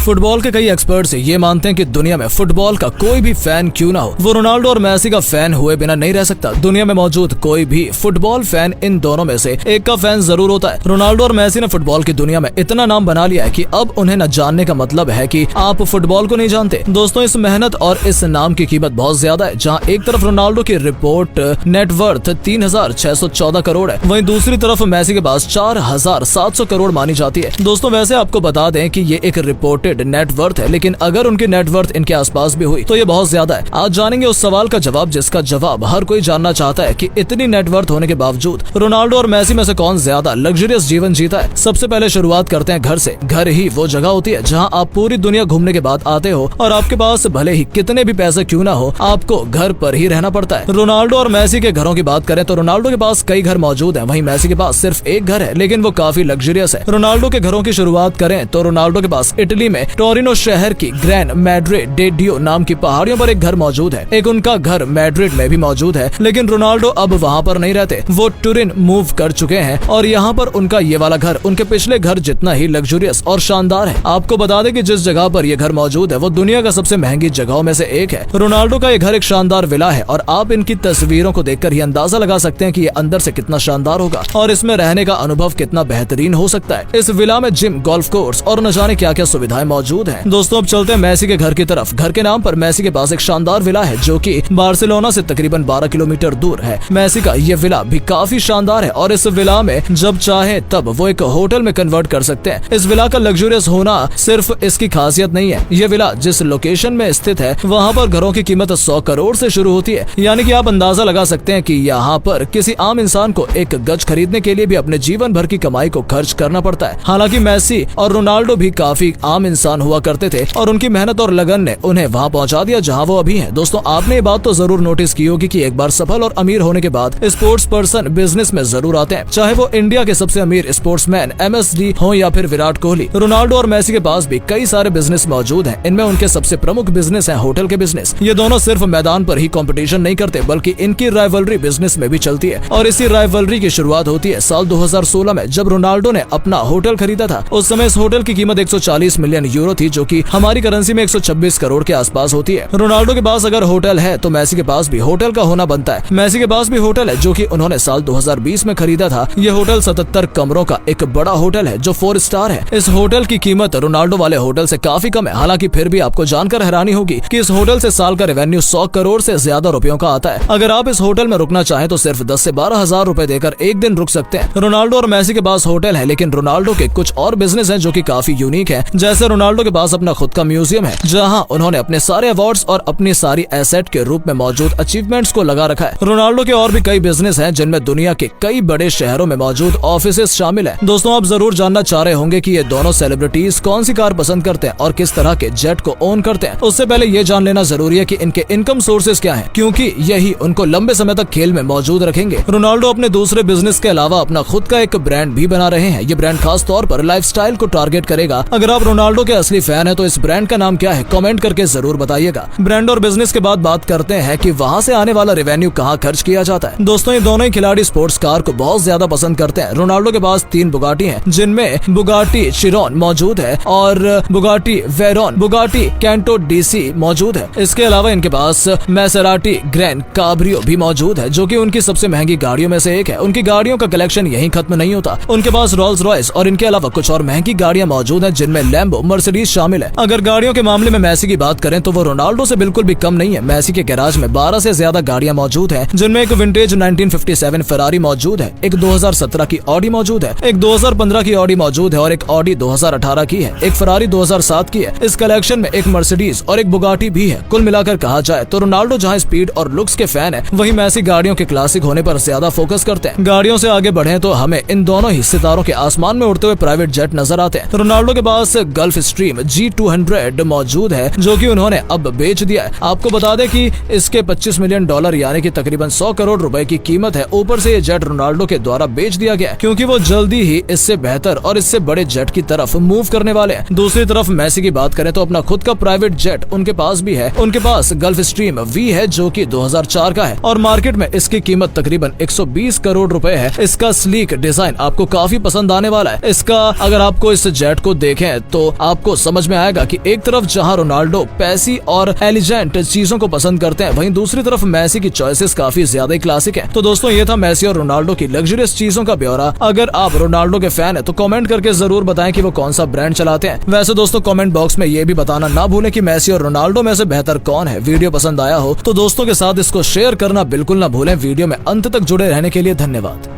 Football के कई experts ये मानते हैं कि दुनिया में फुटबॉल का कोई भी फैन क्यों ना हो, वो रोनाल्डो और मेसी का फैन हुए बिना नहीं रह सकता। दुनिया में मौजूद कोई भी फुटबॉल फैन इन दोनों में से एक का फैन जरूर होता है। रोनाल्डो और मेसी ने फुटबॉल की दुनिया में इतना नाम बना लिया है कि अब उन्हें न जानने का मतलब है कि आप फुटबॉल को नहीं जानते। दोस्तों, इस मेहनत और इस नाम की कीमत बहुत ज्यादा है। जहाँ एक तरफ रोनाल्डो की रिपोर्ट नेटवर्थ 3614 करोड़ है, वहीं दूसरी तरफ मेसी के पास 4700 करोड़ मानी जाती है। दोस्तों, वैसे आपको बता दें कि ये एक रिपोर्टेड नेटवर्थ है, लेकिन अगर उनकी नेटवर्थ इनके आसपास भी हुई तो ये बहुत ज्यादा है। आज जानेंगे उस सवाल का जवाब जिसका जवाब हर कोई जानना चाहता है कि इतनी नेटवर्थ होने के बावजूद रोनाल्डो और मेसी में से कौन ज्यादा लग्जरियस जीवन जीता है। सबसे पहले शुरुआत करते हैं घर से। घर ही वो जगह होती है जहां आप पूरी दुनिया घूमने के बाद आते हो और आपके पास भले ही कितने भी पैसे क्यों ना हो, आपको घर पर ही रहना पड़ता है। रोनाल्डो और मेसी के घरों की बात करें तो रोनाल्डो के पास कई घर मौजूद हैं, वहीं मेसी के पास सिर्फ एक घर है, लेकिन वो काफी लग्जरियस है। रोनाल्डो के घरों की शुरुआत करें तो रोनाल्डो के पास इटली में टोरिनो शहर की ग्रैंड मैड्रिड डे डियो नाम की पहाड़ियों पर एक घर मौजूद है। एक उनका घर मैड्रिड में भी मौजूद है, लेकिन रोनाल्डो अब वहाँ पर नहीं रहते, वो टुरिन मूव कर चुके हैं और यहाँ पर उनका ये वाला घर उनके पिछले घर जितना ही लग्जरियस और शानदार है। आपको बता दें कि जिस जगह पर ये घर मौजूद है वो दुनिया का सबसे महंगी जगहों में से एक है। रोनाल्डो का ये घर एक शानदार विला है और आप इनकी तस्वीरों को देखकर ही अंदाजा लगा सकते हैं कि ये अंदर से कितना शानदार होगा और इसमें रहने का अनुभव कितना बेहतरीन हो सकता है। इस विला में जिम, गोल्फ कोर्स और न जाने क्या क्या सुविधाएं मौजूद हैं। दोस्तों, अब चलते हैं मेसी के घर की तरफ। घर के नाम पर मेसी के पास एक शानदार विला है जो कि बार्सिलोना से तकरीबन 12 किलोमीटर दूर है। मेसी का ये विला भी काफी शानदार है और इस विला में जब चाहे तब वो एक होटल में कन्वर्ट कर सकते हैं। इस विला का लग्जरियस होना सिर्फ इसकी खासियत नहीं है, ये विला जिस लोकेशन में स्थित है वहाँ पर घरों की कीमत 100 करोड़ से शुरू होती है। यानी कि आप अंदाजा लगा सकते हैं कि यहाँ पर किसी आम इंसान को एक गज खरीदने के लिए भी अपने जीवन भर की कमाई को खर्च करना पड़ता है। हालांकि मेसी और रोनाल्डो भी काफी आम इंसान हुआ करते थे और उनकी मेहनत और लगन ने उन्हें वहाँ पहुँचा दिया जहाँ वो अभी है। दोस्तों, आपने ये बात तो जरूर नोटिस की होगी कि एक बार सफल और अमीर होने के बाद स्पोर्ट्स पर्सन बिजनेस में जरूर आते हैं, चाहे वो इंडिया के सबसे अमीर स्पोर्ट्समैन MSD हो या फिर विराट कोहली। रोनाल्डो और मेसी के पास भी कई सारे बिजनेस मौजूद हैं। इनमें उनके सबसे प्रमुख बिजनेस हैं होटल के बिजनेस। ये दोनों सिर्फ मैदान पर ही कंपटीशन नहीं करते बल्कि इनकी राइवलरी बिजनेस में भी चलती है और इसी राइवलरी की शुरुआत होती है साल 2016 में जब रोनाल्डो ने अपना होटल खरीदा था। उस समय इस होटल की कीमत 140 मिलियन यूरो थी, जो कि हमारी करेंसी में 126 करोड़ के आसपास होती है। रोनाल्डो के पास अगर होटल है तो मेसी के पास भी होटल का होना बनता है। मेसी के पास भी होटल है जो कि उन्होंने साल 2020 में खरीदा था। ये होटल 77 कमरों का एक बड़ा होटल है जो 4 स्टार है। इस होटल की कीमत रोनाल्डो वाले होटल से काफी कम है। हालांकि फिर भी आपको जानकर हैरानी होगी कि इस होटल से साल का रेवेन्यू 100 करोड़ से ज्यादा रुपयों का आता है। अगर आप इस होटल में रुकना चाहें तो सिर्फ 10 से 12 हजार रुपए देकर एक दिन रुक सकते हैं। रोनाल्डो और मेसी के पास होटल है, लेकिन रोनाल्डो के कुछ और बिजनेस हैं जो कि काफी यूनिक है। जैसे रोनाल्डो के पास अपना खुद का म्यूजियम है जहां उन्होंने अपने सारे अवार्ड्स और अपनी सारी एसेट के रूप में मौजूद अचीवमेंट्स को लगा रखा है। रोनाल्डो के और भी कई बिजनेस हैं जिनमें दुनिया के कई बड़े शहरों में मौजूद ऑफिसेस शामिल है। दोस्तों, आप जरूर जानना चाह रहे होंगे कि ये दोनों सेलिब्रिटीज कौन सी कार पसंद करते हैं और किस तरह के जेट को ओन करते हैं। उससे पहले ये जान लेना जरूरी है कि इनके इनकम सोर्सेज क्या हैं, क्योंकि यही उनको लंबे समय तक खेल में मौजूद रखेंगे। रोनाल्डो अपने दूसरे बिजनेस के अलावा अपना खुद का एक ब्रांड भी बना रहे हैं। ये ब्रांड खास तौर पर लाइफस्टाइल को टारगेट करेगा। अगर आप रोनाल्डो के असली फैन है तो इस ब्रांड का नाम क्या है कमेंट करके जरूर बताइएगा। ब्रांड और बिजनेस के बाद बात करते हैं कि वहाँ से आने वाला रेवेन्यू कहाँ खर्च किया जाता है। दोस्तों, ये दोनों ही खिलाड़ी स्पोर्ट्स कार को बहुत ज्यादा पसंद करते हैं। रोनाल्डो के पास 3 बुगाटी हैं, जिनमें बुगाटी चिरॉन मौजूद है और Bugatti Veyron, Bugatti canto DC मौजूद है। इसके अलावा इनके पास मैसेराटी ग्रैंड काब्रियो भी मौजूद है, जो कि उनकी सबसे महंगी गाड़ियों में से एक है। उनकी गाड़ियों का कलेक्शन यहीं खत्म नहीं होता। उनके पास रोल्स रॉयस और इनके अलावा कुछ और महंगी गाड़ियां मौजूद हैं, जिनमें लैम्बो, मर्सिडीज शामिल है। अगर गाड़ियों के मामले में मेसी की बात करें तो वो रोनाल्डो से बिल्कुल भी कम नहीं है। मेसी के गैराज में 12 से ज्यादा गाड़ियां मौजूद हैं, जिनमें एक विंटेज 1957 फेरारी मौजूद है, एक 2017 की ऑडी मौजूद है, एक 2015 की ऑडी मौजूद है और एक ऑडी 2018 की है, एक फरारी 2007 की है। इस कलेक्शन में एक मर्सिडीज और एक बुगाटी भी है। कुल मिलाकर कहा जाए तो रोनाल्डो जहां स्पीड और लुक्स के फैन है, वहीं मेसी गाड़ियों के क्लासिक होने पर ज्यादा फोकस करते हैं। गाड़ियों से आगे बढ़े तो हमें इन दोनों ही सितारों के आसमान में उड़ते हुए प्राइवेट जेट नजर आते हैं। रोनाल्डो के पास गल्फ स्ट्रीम G200 मौजूद है, जो कि उन्होंने अब बेच दिया है। आपको बता दें कि इसके $25 मिलियन यानी कि तकरीबन 100 करोड़ रुपए की कीमत है। ऊपर से ये जेट रोनाल्डो के द्वारा बेच दिया गया क्योंकि वो जल्दी ही इससे बेहतर और इससे बड़े जेट की तरफ मूव करने वाले हैं। दूसरी तरफ मेसी की बात करें तो अपना खुद का प्राइवेट जेट उनके पास भी है। उनके पास गल्फ स्ट्रीम V है जो कि 2004 का है और मार्केट में इसकी कीमत तकरीबन 120 करोड़ रुपए है। इसका स्लीक डिजाइन आपको काफी पसंद आने वाला है। इसका अगर आपको इस जेट को देखें तो आप आपको समझ में आएगा कि एक तरफ जहां रोनाल्डो पैसी और एलिजेंट चीजों को पसंद करते हैं, वहीं दूसरी तरफ मेसी की चॉइसेस काफी ज्यादा ही क्लासिक है। तो दोस्तों ये था मेसी और रोनाल्डो की लग्जरियस चीजों का ब्यौरा। अगर आप रोनाल्डो के फैन है तो कमेंट करके जरूर बताएं कि वो कौन सा ब्रांड चलाते हैं। वैसे दोस्तों कमेंट बॉक्स में ये भी बताना ना भूलें कि मेसी और रोनाल्डो में से बेहतर कौन है। वीडियो पसंद आया हो तो दोस्तों के साथ इसको शेयर करना बिल्कुल ना भूलें। वीडियो में अंत तक जुड़े रहने के लिए धन्यवाद।